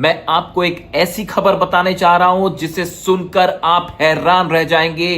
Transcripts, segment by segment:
मैं आपको एक ऐसी खबर बताने जा रहा हूं जिसे सुनकर आप हैरान रह जाएंगे।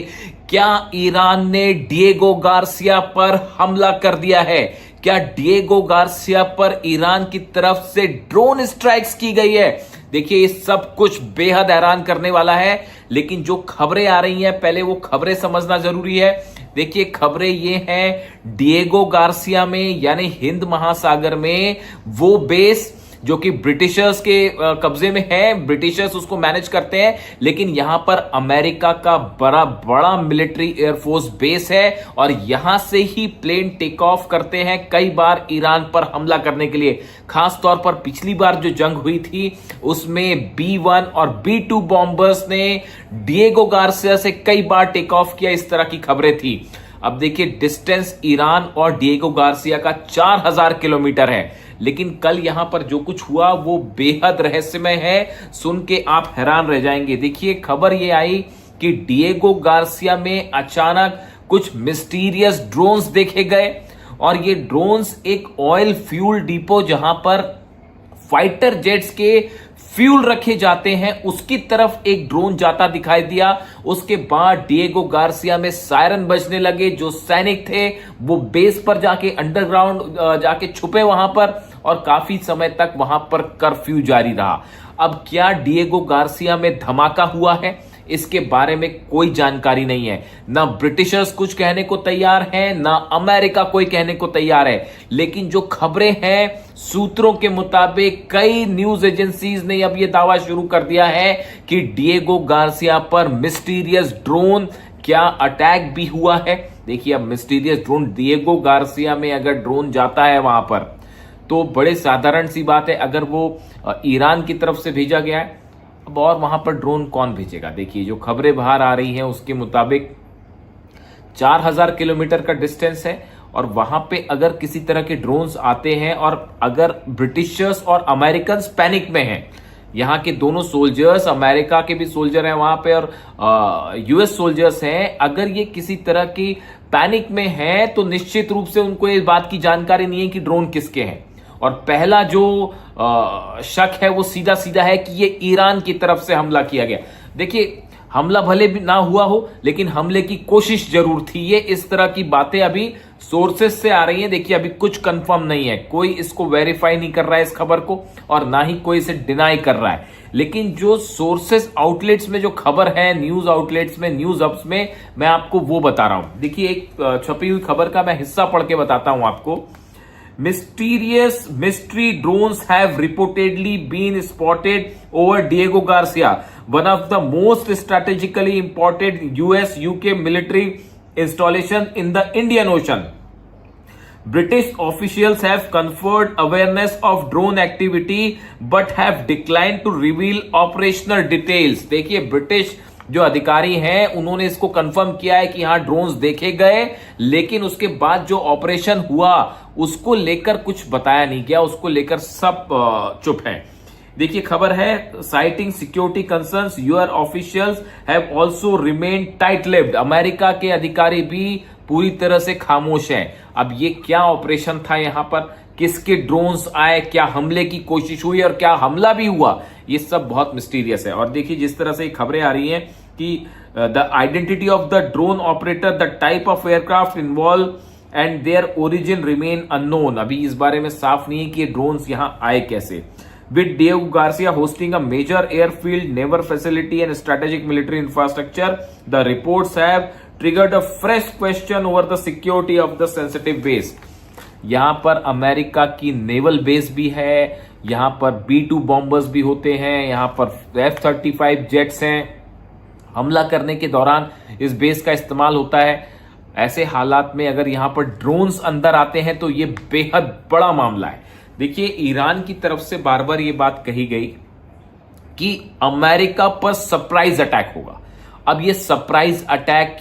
क्या ईरान ने डिएगो गार्सिया पर हमला कर दिया है? क्या डिएगो गार्सिया पर ईरान की तरफ से ड्रोन स्ट्राइक्स की गई है? देखिए, ये सब कुछ बेहद हैरान करने वाला है, लेकिन जो खबरें आ रही हैं पहले वो खबरें समझना जरूरी है। देखिए, खबरें ये हैं डिएगो गार्सिया में यानी हिंद महासागर में वो बेस जो कि ब्रिटिशर्स के कब्जे में है, ब्रिटिशर्स उसको मैनेज करते हैं, लेकिन यहां पर अमेरिका का बड़ा बड़ा मिलिट्री एयरफोर्स बेस है और यहां से ही प्लेन टेक ऑफ करते हैं कई बार ईरान पर हमला करने के लिए। खास तौर पर पिछली बार जो जंग हुई थी उसमें B-1 और B-2 बॉम्बर्स ने डिएगो गार्सिया से कई बार टेक ऑफ किया, इस तरह की खबरें थी। अब देखिए, डिस्टेंस ईरान और डिएगो गार्सिया का 4000 किलोमीटर है, लेकिन कल यहां पर जो कुछ हुआ वो बेहद रहस्यमय है। सुन के आप हैरान रह जाएंगे। देखिए, खबर ये आई कि डिएगो गार्सिया में अचानक कुछ मिस्टीरियस ड्रोन्स देखे गए और ये ड्रोन्स एक ऑयल फ्यूल डिपो जहां पर फाइटर जेट्स के फ्यूल रखे जाते हैं उसकी तरफ एक ड्रोन जाता दिखाई दिया। उसके बाद डिएगो गार्सिया में सायरन बजने लगे। जो सैनिक थे वो बेस पर जाके अंडरग्राउंड जाके छुपे वहां पर और काफी समय तक वहां पर कर्फ्यू जारी रहा। अब क्या डिएगो गार्सिया में धमाका हुआ है, इसके बारे में कोई जानकारी नहीं है। ना ब्रिटिशर्स कुछ कहने को तैयार हैं, ना अमेरिका कोई कहने को तैयार है, लेकिन जो खबरें हैं सूत्रों के मुताबिक कई न्यूज एजेंसीज ने अब यह दावा शुरू कर दिया है कि डिएगो गार्सिया पर मिस्टीरियस ड्रोन क्या अटैक भी हुआ है। देखिए, अब मिस्टीरियस ड्रोन डिएगो गार्सिया में अगर ड्रोन जाता है वहां पर तो बड़े साधारण सी बात है, अगर वो ईरान की तरफ से भेजा गया है अब और वहां पर ड्रोन कौन भेजेगा। देखिए, जो खबरें बाहर आ रही हैं उसके मुताबिक 4000 किलोमीटर का डिस्टेंस है और वहां पे अगर किसी तरह के ड्रोन्स आते हैं और अगर ब्रिटिशर्स और अमेरिकन पैनिक में हैं, यहां के दोनों सोल्जर्स, अमेरिका के भी सोल्जर हैं वहां पे और यूएस सोल्जर्स हैं, अगर ये किसी तरह की पैनिक में हैं तो निश्चित रूप से उनको इस बात की जानकारी नहीं है कि ड्रोन किसके हैं। और पहला जो शक है वो सीधा सीधा है कि ये ईरान की तरफ से हमला किया गया। देखिए, हमला भले भी ना हुआ हो लेकिन हमले की कोशिश जरूर थी। ये इस तरह की बातें अभी सोर्सेस से आ रही हैं। देखिए, अभी कुछ कंफर्म नहीं है, कोई इसको वेरीफाई नहीं कर रहा है इस खबर को और ना ही कोई इसे डिनाई कर रहा है, लेकिन जो सोर्सेस आउटलेट्स में जो खबर है, न्यूज आउटलेट्स में, न्यूज हब्स में, मैं आपको वो बता रहा हूं। देखिए, एक छपी हुई खबर का मैं हिस्सा पढ़ के बताता हूं आपको। Mysterious mystery drones have reportedly been spotted over Diego Garcia, one of the most strategically important US-UK military installation in the Indian Ocean. British officials have conferred awareness of drone activity but have declined to reveal operational details. देखिए, British जो अधिकारी हैं उन्होंने इसको confirm किया है कि हां ड्रोन्स देखे गए, लेकिन उसके बाद जो ऑपरेशन हुआ उसको लेकर कुछ बताया नहीं गया, उसको लेकर सब चुप है। देखिए, खबर है citing security concerns US officials have also remain tight lipped. America के अधिकारी भी पूरी तरह से खामोश हैं। अब ये क्या ऑपरेशन था, यहां पर किसके ड्रोन्स आए, क्या हमले की कोशिश हुई और क्या हमला भी हुआ, ये सब बहुत मिस्टीरियस है। और देखिए, जिस तरह से खबरें आ रही हैं कि the identity of the drone operator, the type of aircraft involve and their origin remain unknown. अभी इस बारे में साफ नहीं है कि ये ड्रोन्स यहां आए कैसे। With Diego Garcia hosting a major airfield, naval facility and strategic military infrastructure, the reports have triggered a fresh question over the security of the sensitive base. यहां पर अमेरिका की नेवल बेस भी है, यहां पर B-2 बॉम्बर्स भी होते हैं, यहां पर F-35 जेट्स हैं। हमला करने के दौरान इस बेस का इस्तेमाल होता है। ऐसे हालात में अगर यहां पर ड्रोन्स अंदर आते हैं तो यह बेहद बड़ा मामला है। देखिए, ईरान की तरफ से बार बार ये बात कही गई कि अमेरिका पर सरप्राइज अटैक होगा। अब ये सरप्राइज अटैक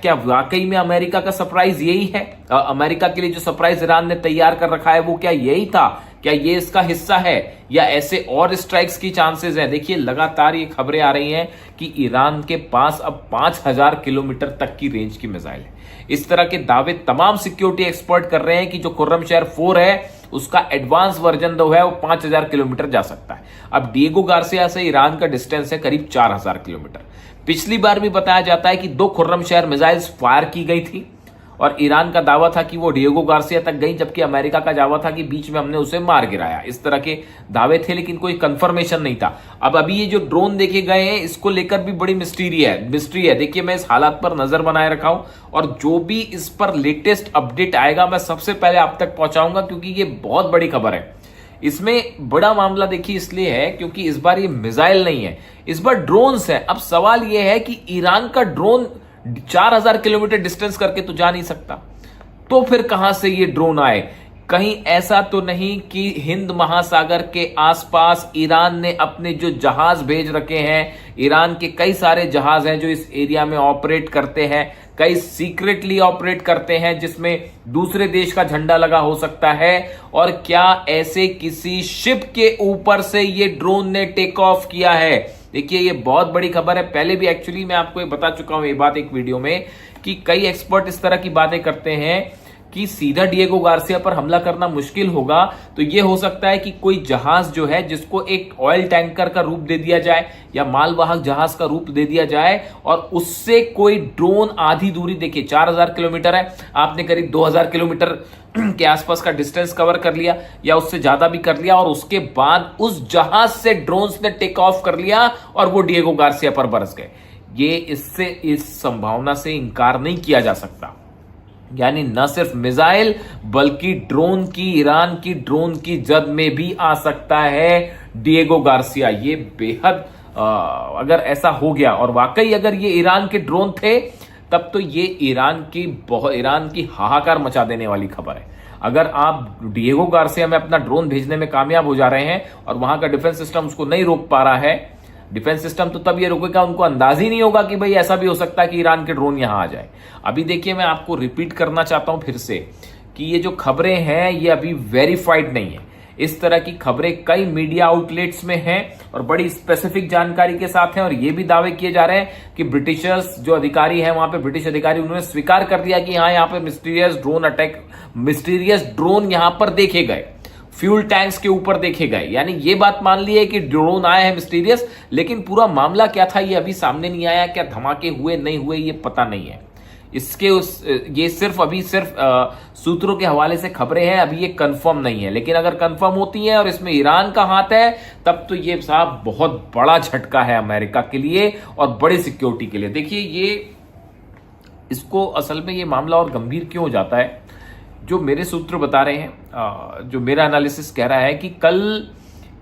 क्या वाकई में अमेरिका का सरप्राइज यही है? अमेरिका के लिए जो सरप्राइज ईरान ने तैयार कर रखा है वो क्या यही था? क्या ये इसका हिस्सा है या ऐसे और स्ट्राइक्स की चांसेस हैं? देखिए, लगातार ये खबरें आ रही हैं कि ईरान के पास अब 5000 किलोमीटर तक की रेंज की मिसाइल है। इस तरह के दावे तमाम सिक्योरिटी एक्सपर्ट कर रहे हैं कि जो खुर्रमशहर 4 है उसका एडवांस वर्जन जो है वो 5000 किलोमीटर जा सकता है। अब डिएगो गार्सिया से ईरान का डिस्टेंस है करीब 4000 किलोमीटर। पिछली बार भी बताया जाता है कि 2 खुर्रमशहर मिसाइल्स फायर की गई थी और ईरान का दावा था कि वो डिएगो गार्सिया तक गई, जबकि अमेरिका का दावा था कि बीच में हमने उसे मार गिराया। इस तरह के दावे थे, लेकिन कोई कंफर्मेशन नहीं था। अब अभी ये जो ड्रोन देखे गए हैं, इसको लेकर भी बड़ी मिस्ट्री है। देखिए, मैं इस हालात पर नजर बनाए रखा हूं और जो भी इस पर लेटेस्ट अपडेट आएगा मैं सबसे पहले आप तक पहुंचाऊंगा, क्योंकि ये बहुत बड़ी खबर है। इसमें बड़ा मामला देखिए इसलिए है क्योंकि इस बार ये मिसाइल नहीं है, इस बार ड्रोन्स है। अब सवाल यह है कि ईरान का ड्रोन 4000 किलोमीटर डिस्टेंस करके तो जा नहीं सकता, तो फिर कहां से ये ड्रोन आए? कहीं ऐसा तो नहीं कि हिंद महासागर के आसपास ईरान ने अपने जो जहाज भेज रखे हैं, ईरान के कई सारे जहाज हैं जो इस एरिया में ऑपरेट करते हैं, कई सीक्रेटली ऑपरेट करते हैं जिसमें दूसरे देश का झंडा लगा हो सकता है। और क्या ऐसे किसी शिप के ऊपर से ये ड्रोन ने टेक ऑफ किया है? देखिए, ये बहुत बड़ी खबर है। पहले भी एक्चुअली मैं आपको बता चुका हूं ये बात एक वीडियो में कि कई एक्सपर्ट इस तरह की बातें करते हैं कि सीधा डिएगो गार्सिया पर हमला करना मुश्किल होगा, तो यह हो सकता है कि कोई जहाज जो है जिसको एक ऑयल टैंकर का रूप दे दिया जाए या मालवाहक जहाज का रूप दे दिया जाए और उससे कोई ड्रोन आधी दूरी, देखिए 4000 किलोमीटर है, आपने करीब 2000 किलोमीटर के आसपास का डिस्टेंस कवर कर लिया या उससे ज्यादा भी कर लिया और उसके बाद उस जहाज से ड्रोन्स ने टेक ऑफ कर लिया और वो डिएगो गार्सिया पर बरस गए। ये इससे इस संभावना से इंकार नहीं किया जा सकता। यानी न सिर्फ मिसाइल बल्कि ड्रोन की, ईरान की ड्रोन की जद में भी आ सकता है डिएगो गार्सिया। ये बेहद अगर ऐसा हो गया और वाकई अगर ये ईरान के ड्रोन थे, तब तो ये ईरान की हाहाकार मचा देने वाली खबर है। अगर आप डिएगो गार्सिया में अपना ड्रोन भेजने में कामयाब हो जा रहे हैं और वहां का डिफेंस सिस्टम उसको नहीं रोक पा रहा है, डिफेंस सिस्टम तो तब ये रुकेगा, उनको अंदाज ही नहीं होगा कि भाई ऐसा भी हो सकता है कि ईरान के ड्रोन यहां आ जाए। अभी देखिए, मैं आपको रिपीट करना चाहता हूं फिर से कि ये जो खबरें हैं ये अभी वेरीफाइड नहीं है। इस तरह की खबरें कई मीडिया आउटलेट्स में हैं और बड़ी स्पेसिफिक जानकारी के साथ हैं और ये भी दावे किए जा रहे हैं कि ब्रिटिशर्स जो अधिकारी हैं वहां पे, ब्रिटिश अधिकारी, उन्होंने स्वीकार कर दिया कि हाँ, यहां पे मिस्टीरियस ड्रोन यहां पर देखे गए, फ्यूल टैंक्स के ऊपर देखे गए। यानी ये बात मान ली है कि ड्रोन आए हैं मिस्टीरियस, लेकिन पूरा मामला क्या था ये अभी सामने नहीं आया। क्या धमाके हुए नहीं हुए ये पता नहीं है। ये सिर्फ सूत्रों के हवाले से खबरें हैं, अभी ये कंफर्म नहीं है। लेकिन अगर कंफर्म होती है और इसमें ईरान का हाथ है, तब तो ये साहब बहुत बड़ा झटका है अमेरिका के लिए और बड़ी सिक्योरिटी के लिए। देखिए, इसको असल में ये मामला और गंभीर क्यों हो जाता है, जो मेरे सूत्र बता रहे हैं, जो मेरा एनालिसिस कह रहा है कि कल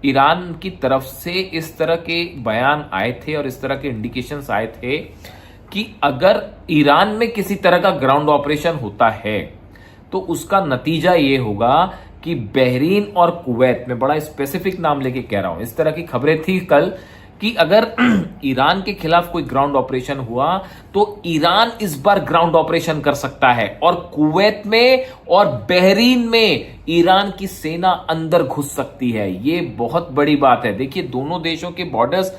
ईरान की तरफ से इस तरह के बयान आए थे और इस तरह के इंडिकेशंस आए थे कि अगर ईरान में किसी तरह का ग्राउंड ऑपरेशन होता है तो उसका नतीजा ये होगा कि बहरीन और कुवैत में, बड़ा स्पेसिफिक नाम लेके कह रहा हूं, इस तरह की खबरें थी कल कि अगर ईरान के खिलाफ कोई ग्राउंड ऑपरेशन हुआ तो ईरान इस बार ग्राउंड ऑपरेशन कर सकता है और कुवैत में और बहरीन में ईरान की सेना अंदर घुस सकती है। ये बहुत बड़ी बात है। देखिए, दोनों देशों के बॉर्डर्स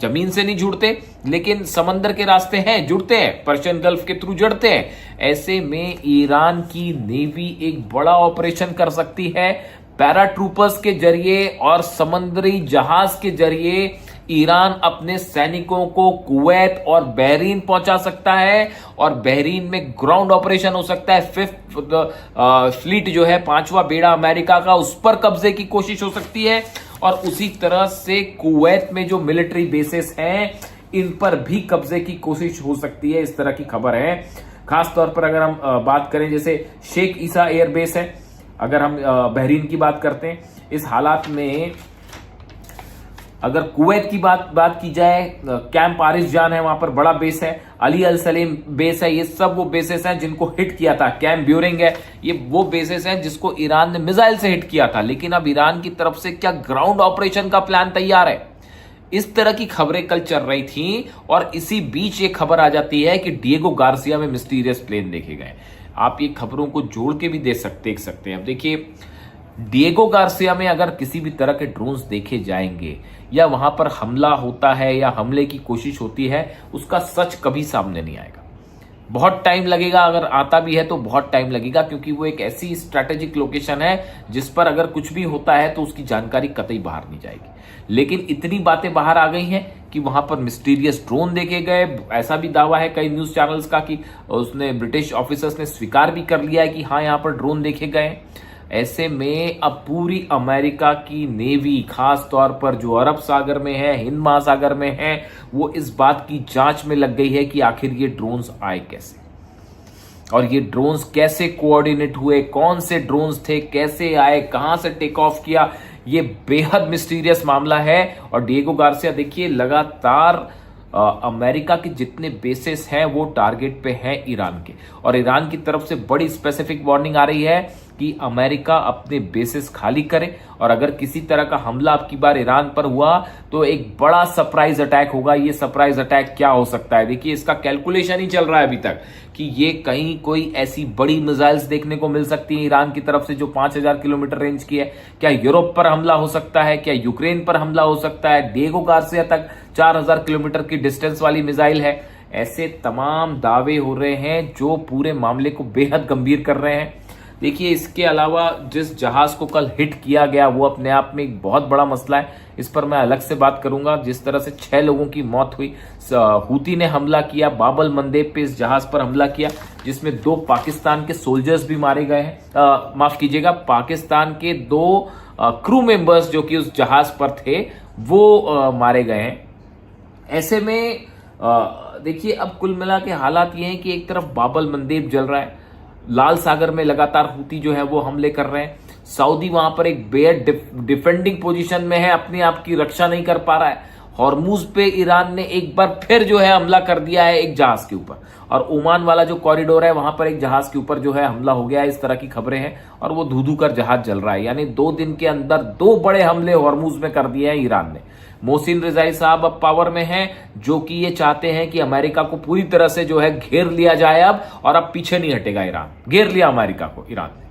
जमीन से नहीं जुड़ते, लेकिन समंदर के रास्ते हैं, जुड़ते हैं, पर्शियन गल्फ के थ्रू जुड़ते हैं। ऐसे में ईरान की नेवी एक बड़ा ऑपरेशन कर सकती है। पैराट्रूपर्स के जरिए और समुद्री जहाज के जरिए ईरान अपने सैनिकों को कुवैत और बहरीन पहुंचा सकता है और बहरीन में ग्राउंड ऑपरेशन हो सकता है। 5th फ्लीट जो है, 5वां बेड़ा अमेरिका का, उस पर कब्जे की कोशिश हो सकती है और उसी तरह से कुवैत में जो मिलिट्री बेसेस हैं इन पर भी कब्जे की कोशिश हो सकती है। इस तरह की खबर है। खास तौर पर अगर हम बात करें, जैसे शेख ईसा एयरबेस है, अगर हम बहरीन की बात करते हैं, इस हालात में अगर कुवैत की बात की जाए, कैंप आरिफ जान है, वहां पर बड़ा बेस है, अली अल सलीम बेस है, ये सब वो बेसेस हैं जिनको हिट किया था। कैंप ब्यूरिंग है, ये वो बेसेस हैं जिसको ईरान ने मिसाइल से हिट किया था। लेकिन अब ईरान की तरफ से क्या ग्राउंड ऑपरेशन का प्लान तैयार है? इस तरह की खबरें कल चल रही थी और इसी बीच ये खबर आ जाती है कि डिएगो गार्सिया में मिस्टीरियस प्लेन देखे गए। आप ये खबरों को जोड़ के भी देख सकते हैं। अब देखिए, डिएगो गार्सिया में अगर किसी भी तरह के ड्रोन्स देखे जाएंगे या वहां पर हमला होता है या हमले की कोशिश होती है, उसका सच कभी सामने नहीं आएगा। बहुत टाइम लगेगा, अगर आता भी है तो बहुत टाइम लगेगा, क्योंकि वो एक ऐसी स्ट्रैटेजिक लोकेशन है जिस पर अगर कुछ भी होता है तो उसकी जानकारी कतई बाहर नहीं जाएगी। लेकिन इतनी बातें बाहर आ गई हैं कि वहां पर मिस्टीरियस ड्रोन देखे गए। ऐसा भी दावा है कई न्यूज चैनल्स का कि उसने ब्रिटिश ऑफिसर्स ने स्वीकार भी कर लिया है कि हाँ, यहां पर ड्रोन देखे गए। ऐसे में अब पूरी अमेरिका की नेवी, खास तौर पर जो अरब सागर में है, हिंद महासागर में है, वो इस बात की जांच में लग गई है कि आखिर ये ड्रोन्स आए कैसे और ये ड्रोन्स कैसे कोऑर्डिनेट हुए, कौन से ड्रोन्स थे, कैसे आए, कहां से टेक ऑफ किया। ये बेहद मिस्टीरियस मामला है। और डिएगो गार्सिया देखिए लगातार अमेरिका के जितने बेसेस हैं वो टारगेट पे हैं ईरान के, और ईरान की तरफ से बड़ी स्पेसिफिक वार्निंग आ रही है कि अमेरिका अपने बेसेस खाली करे, और अगर किसी तरह का हमला अब की बार ईरान पर हुआ तो एक बड़ा सरप्राइज अटैक होगा। ये सरप्राइज अटैक क्या हो सकता है? देखिए, इसका कैलकुलेशन ही चल रहा है अभी तक कि ये कहीं कोई ऐसी बड़ी मिसाइल्स देखने को मिल सकती है ईरान की तरफ से जो 5000 किलोमीटर रेंज की है। क्या यूरोप पर हमला हो सकता है? क्या यूक्रेन पर हमला हो सकता है? डिएगो गार्सिया तक 4000 किलोमीटर की डिस्टेंस वाली मिसाइल है। ऐसे तमाम दावे हो रहे हैं जो पूरे मामले को बेहद गंभीर कर रहे हैं। देखिए, इसके अलावा जिस जहाज को कल हिट किया गया वो अपने आप में एक बहुत बड़ा मसला है, इस पर मैं अलग से बात करूंगा। जिस तरह से 6 लोगों की मौत हुई, हूती ने हमला किया, बाबल मंदेब पे इस जहाज पर हमला किया जिसमें 2 पाकिस्तान के सोल्जर्स भी मारे गए हैं। माफ कीजिएगा, पाकिस्तान के 2 क्रू मेंबर्स जो कि उस जहाज पर थे वो मारे गए हैं। ऐसे में देखिए, अब कुल मिला के हालात ये हैं कि एक तरफ बाबल मंदेब जल रहा है, लाल सागर में लगातार हूती जो है वो हमले कर रहे हैं, सऊदी वहां पर एक बेहद डिफेंडिंग पोजीशन में है, अपने आप की रक्षा नहीं कर पा रहा है। हॉर्मुज पे ईरान ने एक बार फिर जो है हमला कर दिया है एक जहाज के ऊपर, और ओमान वाला जो कॉरिडोर है वहां पर एक जहाज के ऊपर जो है हमला हो गया है, इस तरह की खबरें हैं, और वो धू धू कर जहाज जल रहा है। यानी 2 दिन के अंदर 2 बड़े हमले हॉर्मुज में कर दिए हैं ईरान ने। मोहसिन रिजाई साहब अब पावर में हैं, जो कि ये चाहते हैं कि अमेरिका को पूरी तरह से जो है घेर लिया जाए अब, और अब पीछे नहीं हटेगा ईरान। घेर लिया अमेरिका को ईरान ने।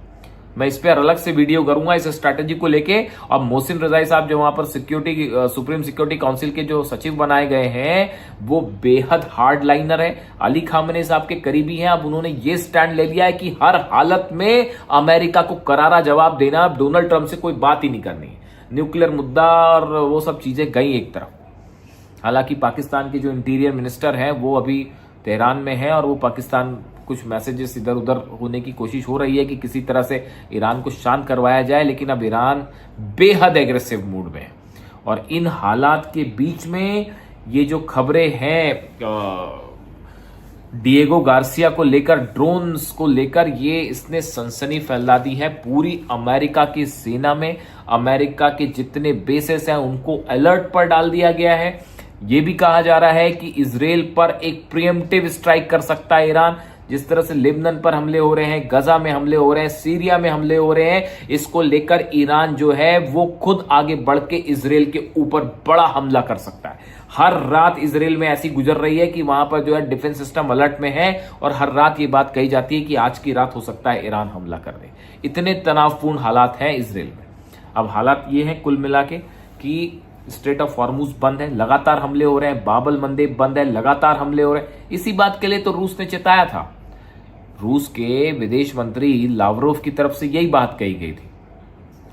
मैं इस पर अलग से वीडियो करूंगा इस स्ट्रैटेजी को लेके। अब मोहसिन रजाई साहब जो वहां पर सुप्रीम सिक्योरिटी काउंसिल के जो सचिव बनाए गए हैं वो बेहद हार्ड लाइनर है, अली खामने साहब के करीबी हैं। अब उन्होंने ये स्टैंड ले लिया है कि हर हालत में अमेरिका को करारा जवाब देना, डोनाल्ड ट्रंप से कोई बात ही नहीं करनी है। न्यूक्लियर मुद्दा और वो सब चीजें गई एक तरफ। हालांकि पाकिस्तान के जो इंटीरियर मिनिस्टर हैं वो अभी तेहरान में है, और वो पाकिस्तान कुछ मैसेजेस इधर उधर होने की कोशिश हो रही है कि किसी तरह से ईरान को शांत करवाया जाए, लेकिन अब ईरान बेहद एग्रेसिव मूड में है। और इन हालात के बीच में ये जो खबरें हैं डिएगो गार्सिया को लेकर, ड्रोन्स को लेकर, ये इसने सनसनी फैला दी है पूरी अमेरिका की सेना में। अमेरिका के जितने बेसेस हैं उनको अलर्ट पर डाल दिया गया है। ये भी कहा जा रहा है कि इजराइल पर एक प्रीएम्प्टिव स्ट्राइक कर सकता है ईरान। जिस तरह से लेबनान पर हमले हो रहे हैं, गजा में हमले हो रहे हैं, सीरिया में हमले हो रहे हैं, इसको लेकर ईरान जो है वो खुद आगे बढ़ के इजराइल के ऊपर बड़ा हमला कर सकता है। हर रात इजराइल में ऐसी गुजर रही है कि वहां पर जो है डिफेंस सिस्टम अलर्ट में है, और हर रात ये बात कही जाती है कि आज की रात हो सकता है ईरान हमला कर दे। इतने तनावपूर्ण हालात हैं इजराइल में। अब हालात ये हैं कुल मिला के कि स्ट्रेट ऑफ हॉर्मुज बंद है, लगातार हमले हो रहे हैं, बाबल मंदेब बंद है, लगातार हमले हो रहे हैं। इसी बात के लिए तो रूस ने चेताया था। रूस के विदेश मंत्री लावरोव की तरफ से यही बात कही गई थी।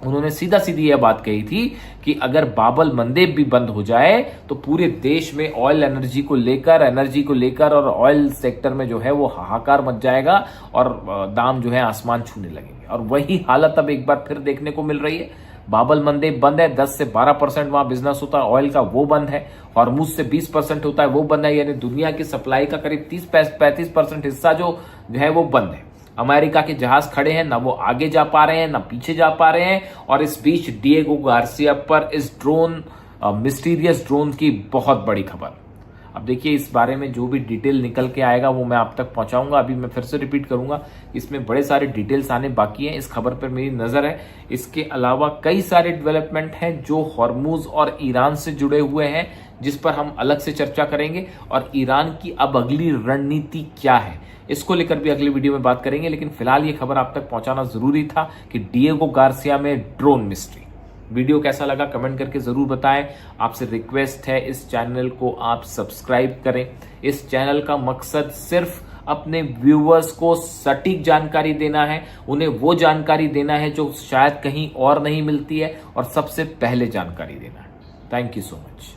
उन्होंने सीधा सीधी यह बात कही थी कि अगर बाबल मंदेब भी बंद हो जाए तो पूरे देश में ऑयल एनर्जी को लेकर और ऑयल सेक्टर में जो है वो हाहाकार मच जाएगा, और दाम जो है आसमान छूने लगेंगे। और वही हालत अब एक बार फिर देखने को मिल रही है। बाबल मंदेब बंद है, 10 से 12% वहां बिजनेस होता है ऑयल का, वो बंद है। हॉर्मुज से 20% होता है, वो बंद है। यानी दुनिया की सप्लाई का करीब 30-35% हिस्सा जो है वो बंद है। अमेरिका के जहाज खड़े हैं, ना वो आगे जा पा रहे हैं ना पीछे जा पा रहे हैं। और इस बीच डिएगो गार्सिया पर इस मिस्टीरियस ड्रोन की बहुत बड़ी खबर। अब देखिए, इस बारे में जो भी डिटेल निकल के आएगा वो मैं आप तक पहुंचाऊंगा। अभी मैं फिर से रिपीट करूंगा, इसमें बड़े सारे डिटेल्स आने बाकी हैं। इस खबर पर मेरी नजर है। इसके अलावा कई सारे डेवलपमेंट हैं जो हॉर्मुज और ईरान से जुड़े हुए हैं, जिस पर हम अलग से चर्चा करेंगे। और ईरान की अब अगली रणनीति क्या है, इसको लेकर भी अगली वीडियो में बात करेंगे। लेकिन फिलहाल ये खबर आप तक पहुंचाना जरूरी था कि डिएगो गार्सिया में ड्रोन मिस्ट्री। वीडियो कैसा लगा कमेंट करके जरूर बताएं। आपसे रिक्वेस्ट है, इस चैनल को आप सब्सक्राइब करें। इस चैनल का मकसद सिर्फ अपने व्यूअर्स को सटीक जानकारी देना है, उन्हें वो जानकारी देना है जो शायद कहीं और नहीं मिलती है, और सबसे पहले जानकारी देना है। Thank you so much.